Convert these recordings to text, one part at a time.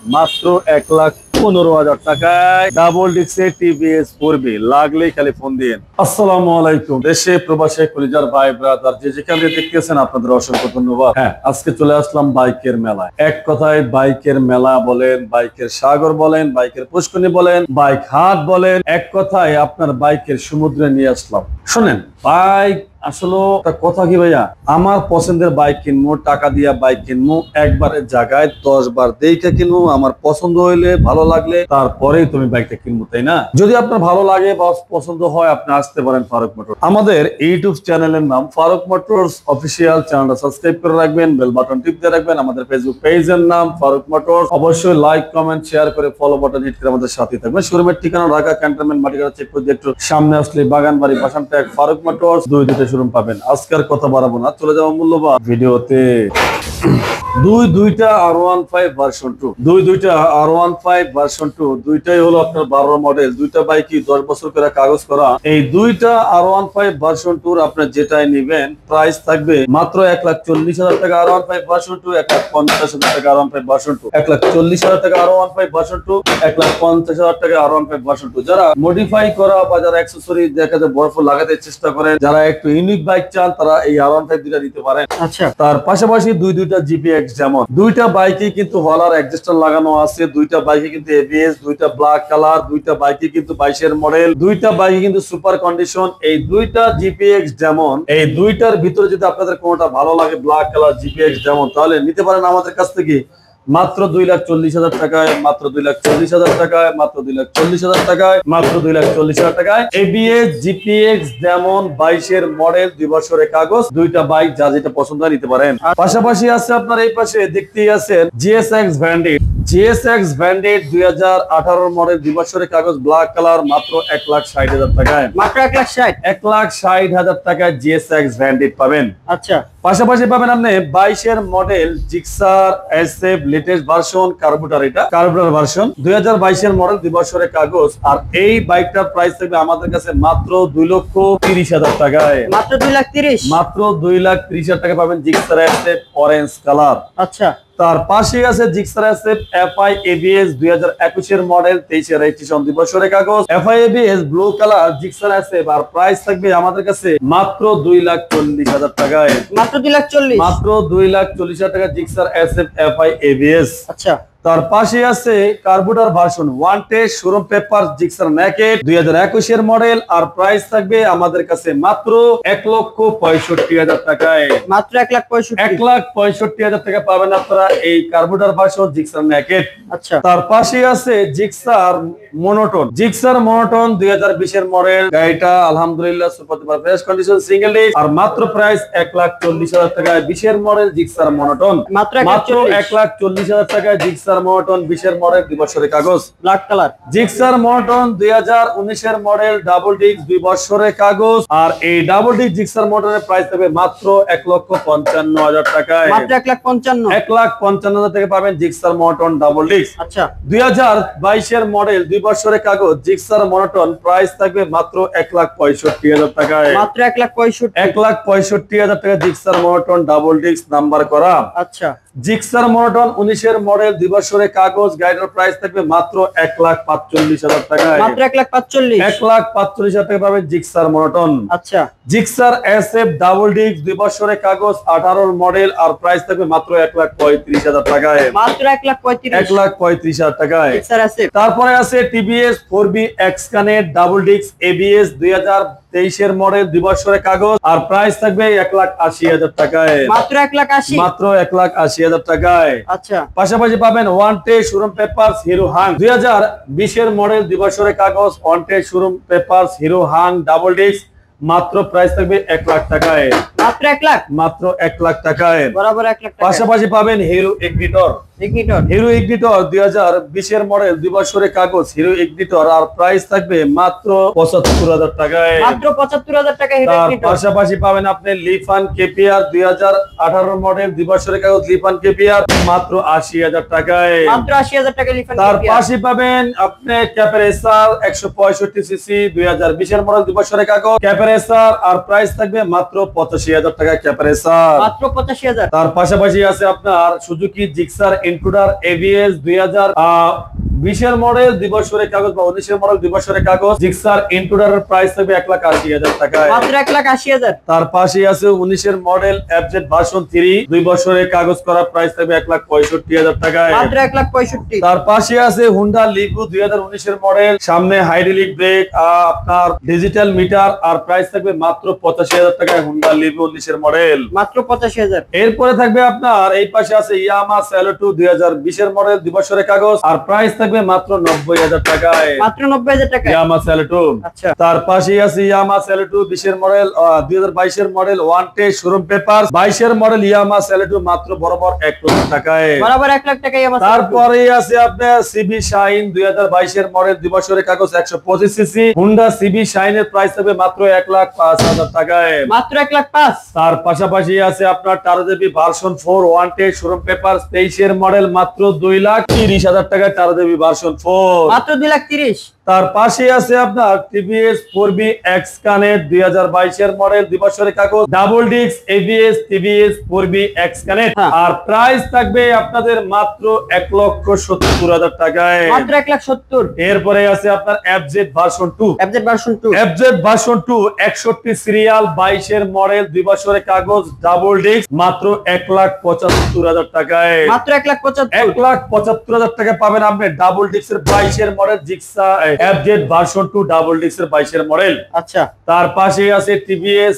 মাত্র 1,15,000 টাকায় double ডিক্সের TVS 4B লাগলেই খালি ফোন দিন। আসসালামু আলাইকুম। দেশে প্রবাসে কলিজার ভাই ব্রাদার যে যেখানে দেখতেছেন আপনাদের অসংখ্য ধন্যবাদ। হ্যাঁ, আজকে চলে আসলাম বাইকের মেলায়। এক কথায় বাইকের মেলা বলেন, বাইকের সাগর বলেন, বাইকের পুষ্করণী বলেন, বাইক হাট বলেন, এক কথায় আপনার বাইকের সমুদ্রে নিয়ে আসলাম। শোনেন, বাইক আসলে একটা কথা কি ভাইয়া, আমার পছন্দের বাইক কিনবো, টাকা দিয়া বাইক কিনবো, একবারের জায়গায় 10 বার দেখে কিনবো, আমার পছন্দ হইলে ভালো লাগলে তারপরেই তুমি বাইকটা কিনবো, তাই না? যদি আপনার ভালো লাগে বা পছন্দ হয় আপনি আসতে পারেন ফারুক মোটর। আমাদের ইউটিউব চ্যানেলের নাম ফারুক মোটরস অফিসিয়াল। চ্যানেলটা সাবস্ক্রাইব করে রাখবেন, বেল বাটন টিপতে রাখবেন। আমাদের ফেসবুক পেজের নাম ফারুক মোটরস। অবশ্যই লাইক কমেন্ট শেয়ার করে ফলো বাটন হিট করে আমাদের সাথে থাকবেন। শোরুমের ঠিকানা ঢাকা ক্যান্টনমেন্ট মাটিগাড়া চেকপোস্ট একটু সামনে আসলে বাগানবাড়ি বাসান ট্যাগ ফারুক মোটরস, দুইটা শোরুম পাবেন। আজকের কথা বাড়াবো না, চলে যাবো মূল্যবান ভিডিওতে। দুইটা R15 ভার্সন 2, দুইটা R15 ভার্সন 2, দুইটাই হলো আপনার 12 মডেল। দুইটা বাইকই 10 বছর করে কাগজ করা। এই দুইটা R15 ভার্সন 2 আপনি যেটাই নেবেন প্রাইস থাকবে মাত্র 1,40,000 টাকা R15 ভার্সন 2, 1,50,000 টাকা R15 ভার্সন 2, 1,40,000 টাকা R15 ভার্সন 2, 1,50,000 টাকা R15 ভার্সন 2। যারা মডিফাই করা বা যারা অ্যাকসেসরি দেখাতে বরফ লাগাতে চেষ্টা করেন, যারা একটু ইউনিক বাইক চান, তারা এই R15 দুইটা নিতে পারেন। আচ্ছা, তার পাশাপাশি দুইটা GPX, যেমন দুইটা বাইকে কিন্তু হলার অ্যাডজাস্টার লাগানো আছে, দুইটা বাইকে কিন্তু ABS, দুইটা ব্ল্যাক কালার, দুইটা বাইকে কিন্তু 22 মডেল, দুইটা বাইকে কিন্তু সুপার কন্ডিশন। এই দুইটা GPX যেমন, এই দুইটার ভিতরে যদি আপনাদের কোনটা ভালো লাগে, ব্ল্যাক কালার GPX যেমন, তাহলে নিতে পারেন আমাদের কাছ থেকে মাত্র 2,40,000 টাকায়, মাত্র 2,40,000 টাকায়, মাত্র 2,40,000 টাকায়, মাত্র 2,40,000 টাকায়। ABS GPX যেমন 22 মডেল, 2 বছরের কাগজ, দুইটা বাইক যা যেটা পছন্দ হয় নিতে পারেন। পাশাপাশি আছে আপনার এই পাশে দেখতেই আছেন GSX Bandit, GSX Bandit 2018 model, 2 বছরের কাগজ, ব্ল্যাক কালার, মাত্র 1,60,000 টাকায়, মাত্র 1,60,000 টাকায় GSX Bandit পাবেন। আচ্ছা, পাশাপাশি পাবেন আপনি 22 model Gixxer SF latest version carburettor, এটা কার্বুরেটর ভার্সন 2022 মডেল, 2 বছরের কাগজ। আর এই বাইকটার প্রাইস থাকবে আমাদের কাছে মাত্র 2,30,000 টাকায়, মাত্র 2,30,000, মাত্র 2,30,000 টাকা পাবেন জিক্সার SF অরেঞ্জ কালার। আচ্ছা, তার পাশে আছে Gixxer SF FI ABS 2021 model, 23 registration, 2 বছরের কাগজ, FI ABS blue colour Gixxer SF। আর প্রাইস থাকবে আমাদের কাছে মাত্র 2,40,000 টাকায়, মাত্র 2,40,000, মাত্র 2,40,000 টাকা জিক্সার SF FI ABS। আচ্ছা, তার পাশে আছে carburetor version 1 test showroom paper Gixxer naked 2021 model. আর প্রাইস থাকবে আমাদের কাছে মাত্র 1,65,000 টাকায়, মাত্র 1,65,000 টাকা পাবেন আপনারা এই কার্বুরেটর ভার্সন জিক্সার নেকেড। আচ্ছা, তার পাশে আছে Gixxer monotone, Gixxer monotone 2020 model. গাড়িটা আলহামদুলিল্লাহ super duper fresh condition, single disc. আর মাত্র প্রাইস 1,40,000 টাকায় 20 মডেল জিক্সার মনোটন, মাত্র 1,40,000 টাকায় জিক্সার মনোটন 20 মডেল, 2 বছরের কাগজ, black colour. Gixxer monotone 2019 model, double disc, 2 বছরের কাগজ। আর এই ডাবল ডিস্ক জিক্সার মনোটনের প্রাইস হবে মাত্র 1,55,000 টাকায়, মাত্র 1,55,000 টাকা পাবেন জিক্সার মনোটন ডাবল ডিস্ক। আচ্ছা, 2022 মডেল, 2 বছরের কাগজ জিক্সার মনোটন, প্রাইস থাকবে মাত্র 1,65,000 টাকায়, মাত্র 1,65,000 টাকা Gixxer monotone double disc number করা। আচ্ছা, জিক্সার মনোটন 19 মডেল, 2 বছরের কাগজ, গাড়ির প্রাইস থাকবে মাত্র 1,45,000 টাকায়, মাত্র 1,45,000 টাকা পাবে জিক্সার মনোটন। আচ্ছা, জিক্সার SF ডাবল ডিস্ক, 2 বছরের কাগজ, 18 মডেল। আর প্রাইস থাকবে মাত্র 1,35,000 টাকায়, মাত্র 1,35,000 টাকায় জিক্সার SF। তারপরে আছে TVS 4B X-Connect double disc ABS 2023 model, 2 বছরের কাগজ। আর প্রাইস থাকবে 1,80,000 টাকায়, মাত্র 1,80,000, মাত্র 1,80,000 টাকায়। আচ্ছা, পাশাপাশি পাবেন 1 test showroom papers hero Hang 2020 model, 2 বছরের কাগজ, 1 test showroom papers hero Hang double disc, মাত্র প্রাইস থাকবে 1,00,000 টাকায়, মাত্র 1,00,000, মাত্র 1,00,000 টাকায়, বরাবর 1,00,000 টাকা। পাশাপাশি পাবেন hero ignitor, hero ignitor 2020 model, 2 বছরের কাগজ, হিরো ইগনিটর। আর প্রাইস থাকবে মাত্র 75,000 টাকায়, মাত্র 75,000 টাকা হিরো ইগনিটর। পাশাপাশি পাবেন আপনি লিফান কেপিআর 2018 মডেল, 2 বছরের কাগজ, লিফান কেপিআর মাত্র 80,000 টাকায়, মাত্র 80,000 টাকা লিফান কেপিআর। তার পাশে পাবেন আপনি ক্যাপের SR 165 সিসি 2020 মডেল, 2 বছরের কাগজ, ক্যাপের ক্যাপারেসার আর প্রাইস থাকবে মাত্র 85,000 টাকা ক্যাপারেসার, মাত্র 85,000। তার পাশাপাশি আছে আপনার Suzuki Gixxer intruder ABS 2020 model 2 বছরের কাগজ বা 19 মডেল 2 বছরের কাগজ জিক্সার ইন্ট্রুডারের প্রাইস থাকবে 1,80,000 টাকায়, মাত্র 1,80,000। তার পাশে আছে 19 মডেল এফজেড ভার্সন 3 2 বছরের কাগজ করা প্রাইস থাকবে 1,65,000 টাকায়, মাত্র 1,65,000। তার পাশে আছে হুন্ডা লিভু 2019 মডেল, সামনে হাইড্রোলিক ব্রেক, আপনার ডিজিটাল মিটার আর প্রাইস থাকবে মাত্র 85,000 টাকায় হুন্ডা লিভু 19 মডেল, মাত্র 85,000। এরপরে থাকবে আপনার এই পাশে আছে ইয়ামা সেলোটু 2020 মডেল 2 বছরের কাগজ আর প্রাইস থাকবে মাত্র 90,000 টাকায়, মাত্র 90,000 টাকা ইয়ামা সেলোটু। আচ্ছা, তার পাশে আছে Yamaha Saluto 20 model 2022 model wanted showroom paper 22 model Yamaha Saluto মাত্র বরাবর 1 লক্ষ টাকায়, বরাবর 1 লাখ টাকায় আমার। তারপরে আছে আপনার সিবি শাইন 2022 মডেল 2 বছরের কাগজ 125 সিসি হুন্ডা সিবি শাইনের প্রাইস হবে মাত্র 1,05,000 টাকায়, মাত্র 1,05,000। তার পাশাপাশি আছে আপনার টারোদেবী version 4 wanted showroom paper 23 model মাত্র 2,30,000 টাকায় টারোদেবী ভার্সন 4, মাত্র 2,30,000। তার পাশে আছে আপনার টিভিএস 4বি এক্স কানেক্ট 2022 মডেল 2 বছরের কাগজ ডাবল ডিস্ক এবিএস টিভিএস 4বি এক্স কানেক্ট আর প্রাইস থাকবে আপনাদের মাত্র 1,70,000 টাকায়, মাত্র 1,70,000। এরপরে আছে আপনার FZ version 2 FZ version 2 FZ version 2 61 serial 22 model 2 বছরের কাগজ ডাবল ডিস্ক মাত্র 1,75,000 টাকায়, মাত্র 1,75,000। 1,75,000 টাকা পাবেন আপনি ডাবল ডিস্কের 22 model Gixxer FZ version 2 double ডিস্কের 22 মডেল। আচ্ছা, তার পাশে আছে টিভিএস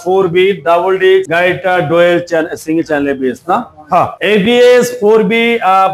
4বি ডাবল ডিস্ক গাড়িটা ডুয়াল সিঙ্গেল চ্যানেল এবিএস না, হ্যাঁ এবিএস 4বি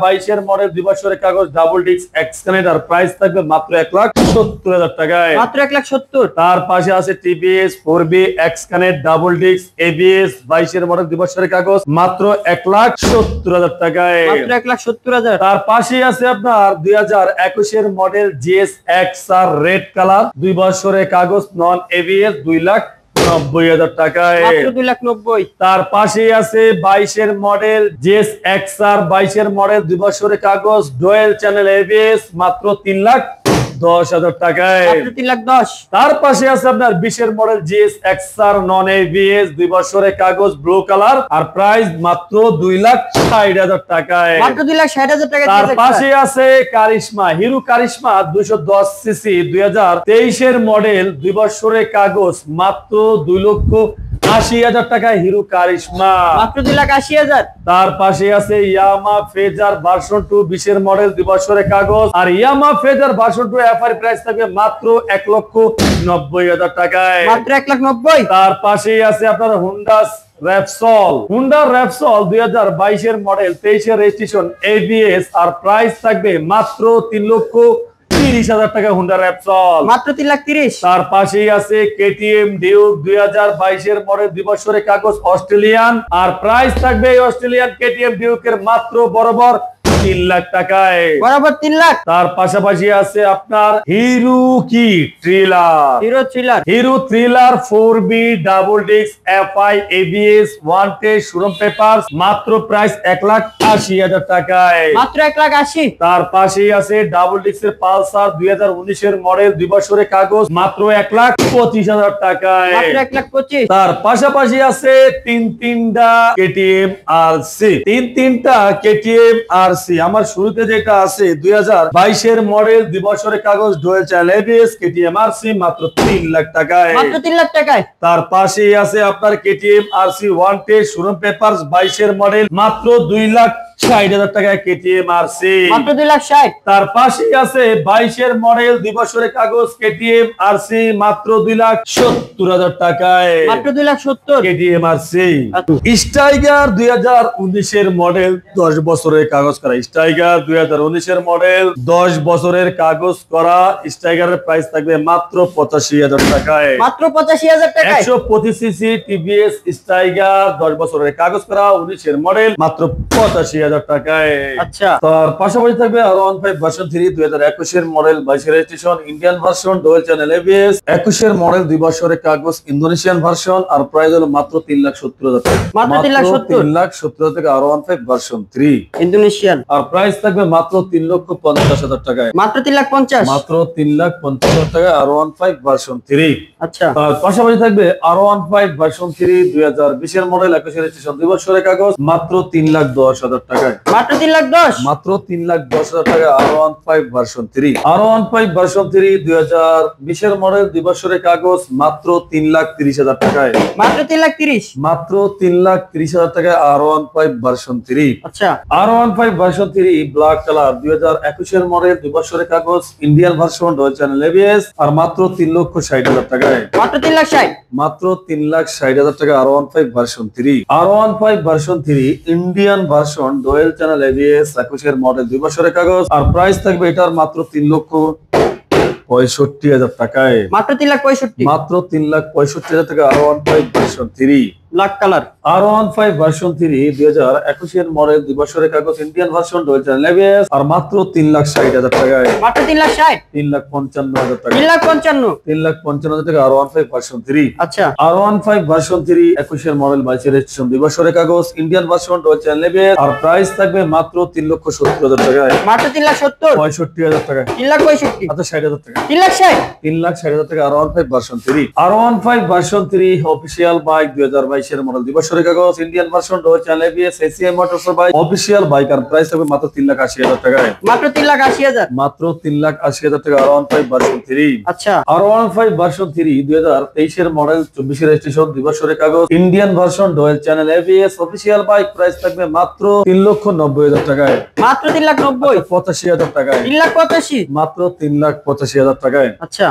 22 মডেল 2 বছরের কাগজ ডাবল ডিস্ক এক্স কানেক্ট আর প্রাইস থাকবে মাত্র 1,70,000 টাকায়, মাত্র 1,70,000। তার পাশে আছে টিভিএস 4বি X connect double disc ABS 22 model 2 বছরের কাগজ মাত্র 1,70,000 টাকায়, মাত্র 1,70,000। তার পাশে আছে আপনার 2021 মডেল জিএস এক্স আর রেড কালার 2 বছরের কাগজ নন এবিএস 2,90,000 টাকায়, মাত্র 2,90,000। তার পাশে আছে 22 মডেল জিএস এক্স আর 22 মডেল 2 বছরের কাগজ ডুয়াল চ্যানেল এবিএস মাত্র 3,10,000 টাকায়, মাত্র 3,10,000। তার পাশে আছে আপনার 20 model GS XR non ABS 2 বছরের কাগজ ব্লু কালার আর প্রাইস মাত্র 2,60,000 টাকায়, মাত্র 2,60,000 টাকা। তার পাশে আছে কারিশমা হিরো কারিশমা 210 সিসি 2023 মডেল 2 বছরের কাগজ মাত্র 2,80,000 টাকায় হিরো কারিশমা, মাত্র 2,80,000। তার পাশে আছে ইয়ামা ফেজার ভার্সন 2 20 মডেল 2 বছরের কাগজ আর Yamaha Fazer version 2 FR price থাকবে মাত্র 1,90,000 টাকায়, মাত্র 1,90,000। তার পাশেই আছে আপনার Honda Repsol 2022 model 23 registration ABS আর প্রাইস থাকবে মাত্র 3,30,000 টাকা হুন্ডা র্যাপসল, মাত্র 3,30,000। তার পাশেই আছে কেটিএম ডিউক 2022 মডেল 2 বছরের কাগজ অস্ট্রেলিয়ান আর প্রাইস থাকবে এই অস্ট্রেলিয়ান কেটিএম ডিউকের মাত্র বরাবর 3 লাখ টাকায়, বরাবর 3 লাখ। তার পাশাপাশি আছে আপনার হিরো থ্রিলার 4বি double disc FI ABS wanted showroom paper মাত্র প্রাইস 1,80,000 টাকায়, মাত্র 1,80,000। তার পাশেই আছে ডাবল ডিস্কের পালসার 2019 মডেল 2 বছরের কাগজ মাত্র 1,25,000 টাকায়, মাত্র 1,25,000। তার পাশাপাশি আছে তিনটা কেটিএম আরসি কেটিএম আরসি আমার শুরুতে যেটা আছে 2022 মডেল 2 বছরের কাগজ dual channel ABS KTM RC মাত্র 3 লাখ টাকায়, মাত্র 3 লাখ টাকায়। তার পাশেই আছে আপনার KTM RC wanted showroom papers 22 model মাত্র 2,60,000 টাকায় কেটিএম আরসি, মাত্র 2,60,000। তার পাশেই আছে 22 মডেল 2 বছরের কাগজ কেটিএম আরসি মাত্র 2,70,000 টাকায়, মাত্র 2,70,000। কেটিএম আরসি স্টাইগার 2019 মডেল 10 বছরের কাগজ করা স্টাইগার 2019 মডেল 10 বছরের কাগজ করা স্টাইগারের প্রাইস থাকবে মাত্র 85,000 টাকায়, মাত্র 85,000 টাকায়। 125 সিসি টিভিএস স্টাইগার 10 বছরের কাগজ করা 19 মডেল মাত্র 85,000 হাজার টাকায়। আচ্ছা তার পাশাপাশি থাকবে আরো 15 ভার্সন 3 2021 এর model 22 registration Indian version dual channel ABS 21 এর মডেল 2 বছরের কাগজ ইন্দোনেশিয়ান ভার্সন আর প্রাইস হলো মাত্র 3,70,000 টাকা। মাত্র 3,70,000 3,70,000 টাকা আরো 15 ভার্সন 3 ইন্দোনেশিয়ান আর প্রাইস থাকবে মাত্র 3,50,000 টাকায়। মাত্র 3,50,000 মাত্র 3,50,000 টাকা আরো 15 ভার্সন 3। আচ্ছা আর পাশাপাশি থাকবে আরো 15 ভার্সন 3 2020 এর মডেল 21 রেজিস্ট্রেশন 2 বছরের কাগজ মাত্র 3,10,000 টাকায়। মাত্র 3,10,000 মাত্র 3,10,000 টাকা আরো 15 ভার্সন 3 আরো 15 ভার্সন 3 2020 এর মডেল 2 বছরের কাগজ মাত্র 3,30,000 টাকায়। মাত্র 3,30,000 মাত্র 3,30,000 টাকায় আরো 15 ভার্সন 3। আচ্ছা আরো 15 ভার্সন 3 ব্ল্যাক কালার 2021 এর মডেল 2 বছরের কাগজ Indian version dual channel ABS আর মাত্র 3,60,000 টাকায়। মাত্র 3,60,000 মাত্র 3,60,000 টাকা আরো 15 ভার্সন 3 আরো 15 version 3 Indian version dual channel ABS 21 এর মডেল 2 বছরের কাগজ আর প্রাইস থাকবে এটার মাত্র 3,65,000 টাকায়। মাত্র 3,65,000 মাত্র 3,65,000 টাকা আরো 15 ভার্সন 3 ব্ল্যাক কালার আরো 15 ভার্সন 3 2021 এর মডেল 2 বছরের কাগজ Indian version dual channel ABS আর মাত্র 3,60,000 টাকায়। মাত্র 3,60,000 3,55,000 টাকা 3,55,000 3,55,000 টাকা আরো 15 ভার্সন 3 আচ্ছা আর 15 ভার্সন 3 21 এর মডেল 22 রেজিস্ট্রেশন 2 বছরের কাগজ Indian version dual channel ABS আর প্রাইস থাকবে মাত্র 3,70,000 টাকায়। মাত্র 3,70,000 65,000 টাকা 3,65,000 আচ্ছা 60,000 টাকা 3,60,000 3,60,000 টাকা আর 15 ভার্সন 3 আর 15 ভার্সন 3 অফিশিয়াল বাইক 2022 এর মডেল 2 বছরের কাগজ Indian version dual channel ABS ACI motors bike official bike আর প্রাইস হবে মাত্র 3,80,000 টাকায়। মাত্র 3,80,000 মাত্র 3,80,000 টাকা আর 15 ভার্সন 3 আচ্ছা আর 15 ভার্সন 3 2023 এর মডেল 24 রেজিস্ট্রেশন 2 বছরের কাগজ Indian version dual channel ABS official bike price থাকবে মাত্র 3,90,000 টাকায়। মাত্র 3,90,000 85,000 টাকায় 3,85,000 মাত্র 3,85,000 টাকায়। আচ্ছা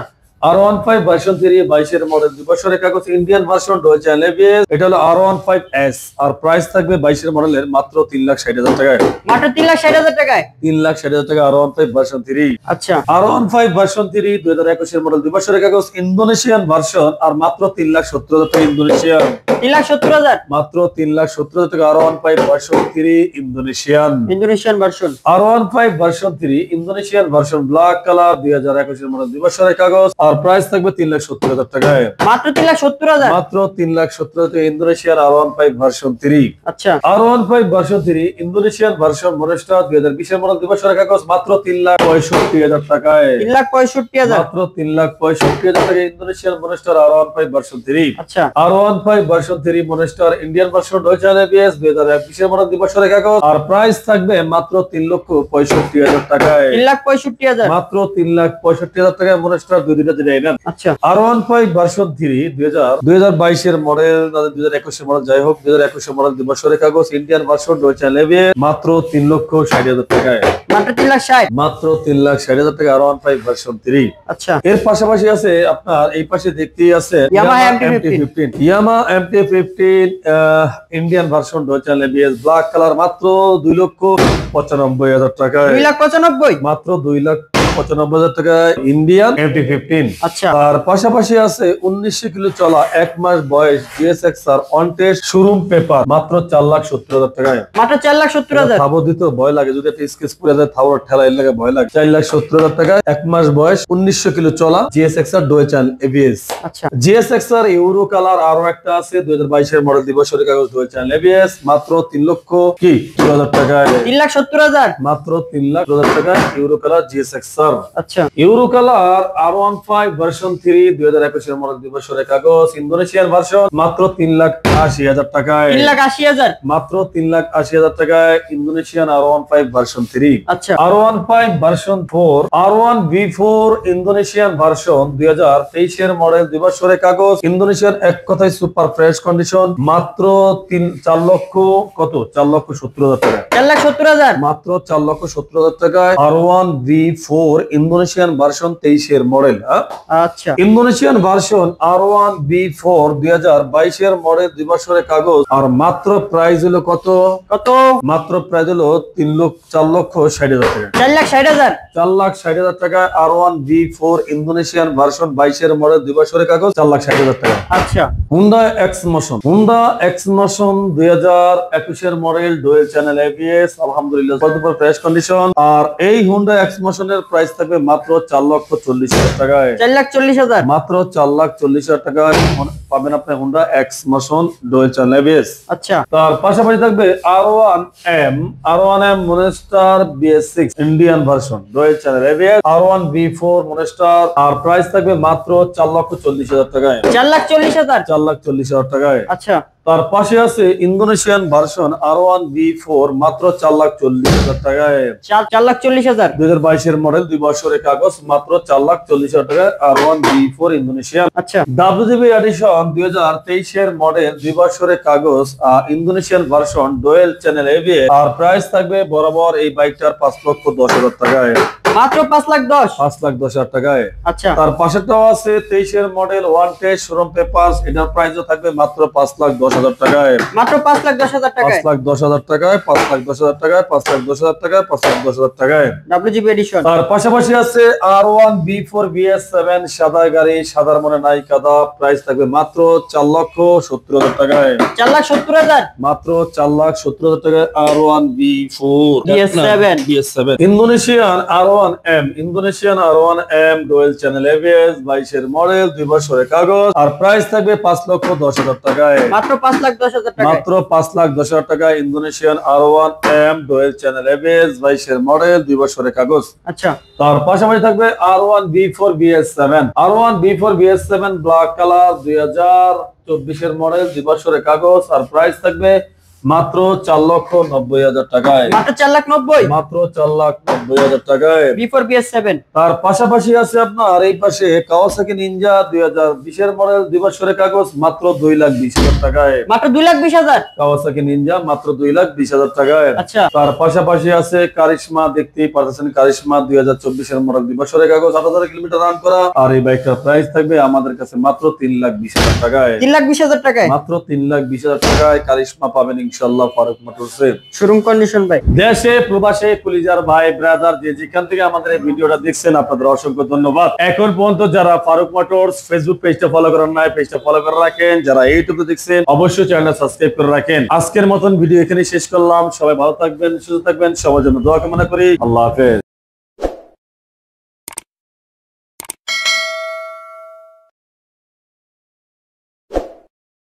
আর 15 ভার্সন 3 22 এর মডেল 2 বছরের কাগজ Indian version dual channel ABS এটা হলো R15S আর প্রাইস থাকবে 22 এর মডেলের মাত্র 3,60,000 টাকায়। মাত্র 3,60,000 টাকায় 3,60,000 টাকা আর 15 ভার্সন 3 আচ্ছা আর 15 ভার্সন 3 2021 এর মডেল 2 বছরের কাগজ ইন্দোনেশিয়ান ভার্সন আর মাত্র 3,70,000 টাকা ইন্দোনেশিয়ান 3,70,000 মাত্র 3,70,000 টাকা আর 15 ভার্সন 3 ইন্দোনেশিয়ান ইন্দোনেশিয়ান ভার্সন আর 15 version 3 Indonesian version black colour 2021 এর মডেল 2 বছরের কাগজ আর প্রাইস থাকবে 3,70,000 টাকায়। মাত্র 3,70,000 মাত্র 3,70,000 টাকা ইন্দোনেশিয়ান আর 15 ভার্সন 3 আচ্ছা আর 15 ভার্সন 3 ইন্দোনেশিয়ান ভার্সন মনস্টার 2020 এর মডেল 2 বছরের কাগজ মাত্র 3,65,000 টাকায়। 3,65,000 মাত্র 3,65,000 টাকা ইন্দোনেশিয়ান মনস্টার আর 15 ভার্সন 3 আচ্ছা আর 15 version 3 monster Indian version dual channel ABS 2021 এর মডেল 2 বছরের কাগজ আর প্রাইস থাকবে মাত্র 3,65,000 টাকায়। 3,65,000 মাত্র 3,65,000 টাকায় মনস্টার দুইটা দেয় না। আচ্ছা আর 15 ভার্সন 3 2022 এর মডেল 2021 এর মডেল যাই হোক 2021 এর মডেল 2 বছরের কাগজ Indian version dual channel ABS মাত্র 3,60,000 টাকায়। মাত্র 3,60,000 মাত্র 3,60,000 টাকা আর 15 ভার্সন 3 আচ্ছা এর পাশাপাশি আছে আপনার এই পাশে দেখতেই আছে Yamaha MT-15 Yamaha MT-15 Indian version dual channel ABS black colour মাত্র 2,95,000 টাকায়। 2,95,000 মাত্র 2,95,000 টাকা ইন্ডিয়ান MT-15 আচ্ছা তার পাশাপাশি আছে 1900 কিলো চলা 1 মাস বয়স GSX-R on test showroom paper মাত্র 4,70,000 টাকায়। মাত্র 4,70,000 থাবো দিতে ভয় লাগে যদি একটা স্কেচ পড়ে যায় থাবর ঠেলা এর লাগে ভয় লাগে 4,70,000 টাকা 1 মাস বয়স 1900 কিলো চলা GSX-R ডুয়াল চ্যানেল এবিএস আচ্ছা GSX-R ইউরো কালার আরো একটা আছে 2022 এর মডেল দিবসের কাগজ ডুয়াল চ্যানেল এবিএস মাত্র 3,70,000 টাকায়। 3,70,000 মাত্র 3,70,000 টাকা ইউরো কালার GSX-R আচ্ছা ইউরো কালার R15 ভার্সন 3 2021 এর মডেল দিবসের কাগজ ইন্দোনেশিয়ান ভার্সন মাত্র 3,80,000 টাকায়। 3,80,000 মাত্র 3,80,000 টাকায় ইন্দোনেশিয়ান R15 ভার্সন 3 আচ্ছা R15 version 4 R1V4 Indonesian version 2023 এর মডেল দিবসের কাগজ ইন্দোনেশিয়ান এক কথায় সুপার ফ্রেশ কন্ডিশন মাত্র 4 লক্ষ কত 4,70,000 টাকা। 4,70,000 মাত্র 4,70,000 টাকায় R1V4 V4 ইন্দোনেশিয়ান ভার্সন 23 এর মডেল। আচ্ছা ইন্দোনেশিয়ান ভার্সন R1 V4 2022 এর মডেল 2 বছরের কাগজ। আর মাত্র প্রাইস হলো কত? মাত্র প্রাইস হলো 4,60,000 টাকা। 4,60,000। 4,60,000 টাকা R1 V4 ইন্দোনেশিয়ান ভার্সন 22 এর মডেল 2 বছরের কাগজ 4,60,000 টাকা। আচ্ছা হুন্ডা এক্স মোশন 2021 এর মডেল ডুয়েল চ্যানেল ABS আলহামদুলিল্লাহ সুপার ফ্রেশ কন্ডিশন। আর এই হুন্ডা এক্স মোশনের প্রাইস থাকবে মাত্র 4,40,000 টাকায়। 4,40,000। মাত্র 4,40,000 টাকায় পাবেন আপনি Honda X motion dual channel ABS। আচ্ছা তার পাশাপাশি থাকবে R1M monster BS6 Indian version dual channel ABS R1 V4 monster. আর প্রাইস থাকবে মাত্র 4,40,000 টাকায়। 4,40,000। 4,40,000 টাকায়। আচ্ছা তার পাশে আছে ইন্দোনেশিয়ান ভার্সন R1 V4 মাত্র 4,40,000 টাকায়। 4,40,000। 2022 এর মডেল 2 বছরের কাগজ মাত্র 4,40,000 টাকায় R1 V4 ইন্দোনেশিয়ান। আচ্ছা WGB এডিশন 2023 এর মডেল 2 বছরের কাগজ Indonesian version dual channel ABS। আর প্রাইস থাকবে বরাবর এই বাইকটার 5,10,000 টাকায়। মাত্র 5,10,000। 5,10,000 টাকায়। আচ্ছা তার পাশেরটাও আছে 23 এর model one test showroom papers. এটার প্রাইসও থাকবে মাত্র 5,10,000 টাকায়। মাত্র 5,10,000 টাকায়। 5,10,000 টাকায়, 5,10,000 টাকায়, 5,10,000 টাকায়, 5,10,000 টাকায়। WGB edition. তার পাশাপাশি আছে R1 V4 BS7 সাদা গাড়ি, সাদার মনে নাই কাদা। প্রাইস থাকবে মাত্র 4,70,000 টাকায়। 4,70,000। মাত্র 4,70,000 টাকায় R1 V4 BS7। Indonesian R1M dual channel ABS 22 এর মডেল 2 বছরের কাগজ। আর প্রাইস থাকবে 5,10,000 টাকায়। মাত্র 5,10,000 টাকায়। মাত্র 5,10,000 টাকায় Indonesian R1M dual channel ABS 22 এর মডেল 2 বছরের কাগজ। আচ্ছা তার পাশাপাশি থাকবে R1 V4 BS7 black colour 2024 এর মডেল 2 বছরের কাগজ। আর প্রাইস থাকবে মাত্র 4,90,000 টাকায়। মাত্র 4,90,000। মাত্র 4,90,000 টাকায়। V4 BS7। তার পাশাপাশি আছে আপনার এই পাশে কাওয়াসাকি নিনজা 2020 এর মডেল 2 বছরের কাগজ মাত্র 2,20,000 টাকায়। মাত্র 2,20,000। কাওয়াসাকি নিনজা মাত্র 2,20,000 টাকায়। আচ্ছা তার পাশাপাশি আছে কারিশমা, দেখতেই পাচ্ছেন কারিশমা 2024 এর মডেল 2 বছরের কাগজ 8,000 কিলোমিটার রান করা। আর এই বাইকটার প্রাইস থাকবে আমাদের কাছে মাত্র 3,20,000 টাকায়। 3,20,000 টাকায়। মাত্র 3,20,000 টাকায় কারিশমা পাবেন ইনশাআল্লাহ ফারুক মোটরসে। শোরুম কন্ডিশন ভাই। দেশে প্রবাসে কলিজার ভাই ব্রাদার যে যেখান থেকে আমাদের এই ভিডিওটা দেখছেন আপনাদের অসংখ্য ধন্যবাদ। এখন পর্যন্ত যারা ফারুক মোটরস ফেসবুক পেজটা ফলো করেন নাই, পেজটা ফলো করে রাখেন। যারা ইউটিউবে দেখছেন অবশ্যই চ্যানেলটা সাবস্ক্রাইব করে রাখেন। আজকের মতন ভিডিও এখানে শেষ করলাম। সবাই ভালো থাকবেন, সুস্থ থাকবেন, সবার জন্য দোয়া কামনা করি। আল্লাহ হাফেজ।